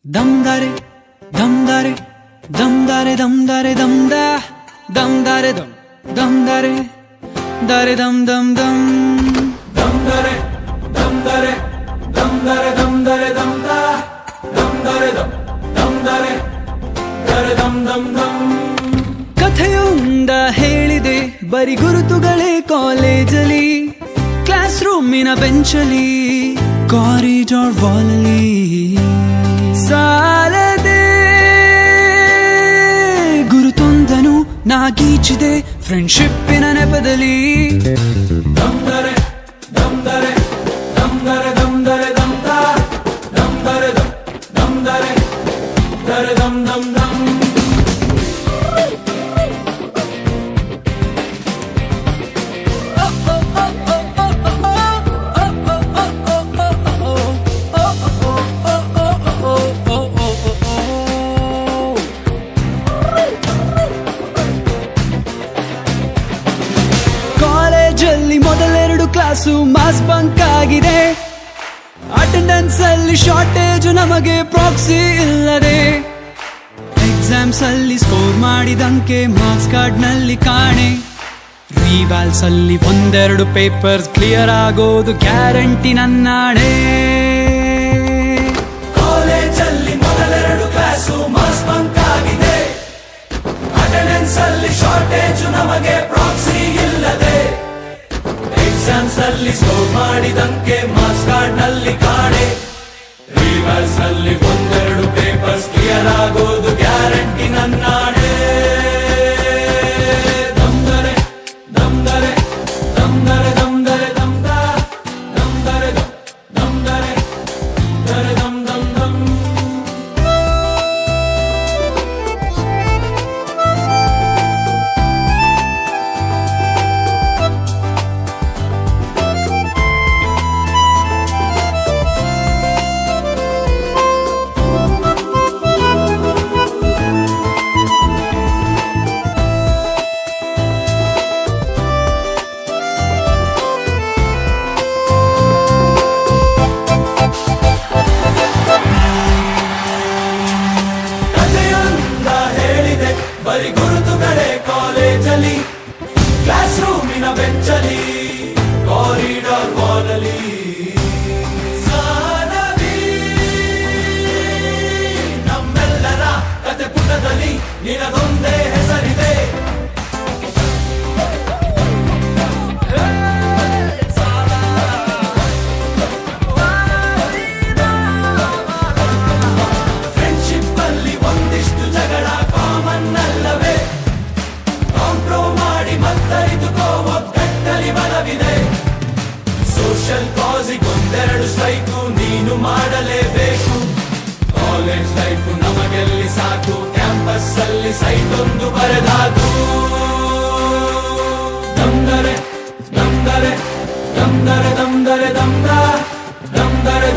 Damdare, damdare, damdare, damdare, damda, damdare, damdare, dare dam dam dam. Damdare, damdare, damdare, damdare, damda, damdare, damdare, dare dam dam dam. ಕಥೆಯೊಂದ ಹೇಳಿದೆ ಬರಿ ಗುರುತುಗಳೇ ಕಾಲೇಜಲ್ಲಿ, class ರೂಮಿನ ಬೆಂಚಲಿ, corridor ವಾಲಲ್ಲಿ ಸಾಲದೆ ಗುರುತೊಂದನು ನಾಗೀಚಿದೆ ಫ್ರೆಂಡ್ಶಿಪ್ಪಿನ ನೆಪದಲ್ಲಿ. ದಮ್ದರೆ ದಮ್ದರೆ ದಮ್ದರೆ ದಮ್ದರೆ ದಮ್ದ ದಮ್ದರೆ ದಮ್ದರೆ ದರೆ ದಮ್ ದಮ್ ದಮ್. ಕಾಲೇಜಲ್ಲಿ ಮೊದಲೆರಡು ಕ್ಲಾಸು ಮಾಸ್ ಬಂಕ್ ಆಗಿದೆ, ಅಟೆಂಡೆನ್ಸ್ ಅಲ್ಲಿ ಶಾರ್ಟೇಜ್, ನಮಗೆ ಪ್ರಾಕ್ಸಿ ಇಲ್ಲದೆ. ಎಕ್ಸಾಮ್ಸ್ ಅಲ್ಲಿ ಸ್ಕೋರ್ ಮಾಡಿದಂಕೆ ಮಾರ್ಕ್ಸ್ ಕಾರ್ಡ್ ನಲ್ಲಿ ಕಾಣೆ, ರಿವಾಲ್ಸ್ ಅಲ್ಲಿ ಒಂದೆರಡು ಪೇಪರ್ಸ್ ಕ್ಲಿಯರ್ ಆಗೋದು ಗ್ಯಾರಂಟಿ ನನ್ನಾಣೆ. ಕಾಲೇಜಲ್ಲಿ ಮೊದಲೆರಡು ಕ್ಲಾಸು ಮಾಸ್ ಬಂಕ್ ಆಗಿದೆ, ಅಟೆಂಡೆನ್ಸ್ ಅಲ್ಲಿ ಶಾರ್ಟೇಜ್, ನಮಗೆ ಪ್ರಾಕ್ಸಿ ಇಲ್ಲದೆ. ಎಕ್ಸಾಮ್ಸ್ ಅಲ್ಲಿ ಸ್ಕೋರ್ ಮಾಡಿದಂಕೆ ಮಾರ್ಕ್ಸ್ ಕಾರ್ಡ್ ನಲ್ಲಿ ಕಾಣೆ, ರಿವರ್ಸ್ ನಲ್ಲಿ ಒಂದೆರಡು ಪೇಪರ್ಸ್ ಕ್ಲಿಯರ್ ಆಗೋದು ಗ್ಯಾರಂಟಿ ನನ್ನಾಣೆ. ದಮ್ದರೆ ದಮ್ದರೆ ದಮ್ದರೆ ದಮ್ದರೆ ದಮ್ದ ದಮ್ದರೆ ದಮ್ದರೆ ದರೆ ದಮ್ ದಮ್ ದಮ್. ಬರಿ ಗುರುತುಗಳೇ ಕಾಲೇಜಲ್ಲಿ, ಕ್ಲಾಸ್ ರೂಮಿನ ಬೆಂಚಲಿ, ಕಾರಿಡಾರ್ ವಾಲಲ್ಲಿ ಸಾಲದಿ ನಮ್ಮೆಲ್ಲರ ಕತೆ ಪುಟದಲ್ಲಿ ನಿನದೊಂದೇ ಹೆಸರಿದೆ. ಫ್ರೆಂಡ್ಶಿಪ್ ಅಲ್ಲಿ ಒಂದಿಷ್ಟು ಜಗಳ ಕಾಮನ್ ಅಲ್ಲವೇ, ಕಾಂಪ್ರೋ ಮಾಡಿ ಮತ್ತರಿದುಕೋ ಒಗ್ಗಟ್ಟಲ್ಲಿ ಬಲವಿದೆ. ಸೋಷಿಯಲ್ ಕಾಸಿಗೊಂದೆರಡು ಸ್ಟ್ರೈಕು ನೀನು ಮಾಡಲೇಬೇಕು. ಕಾಲೇಜ್ ಲೈಫು ನಮಗೆಲ್ಲಿ ಸಾಕು, ಕ್ಯಾಂಪಸ್ ಅಲ್ಲಿ ಸೈಟ್ ಒಂದು ಬರೆದಾಕು. ದಮ್ದರೆ ದಮ್ದರೆ ದಮ್ದರೆ ದಮ್ದರೆ ದಮ್ದ ದಮ್ದರೆ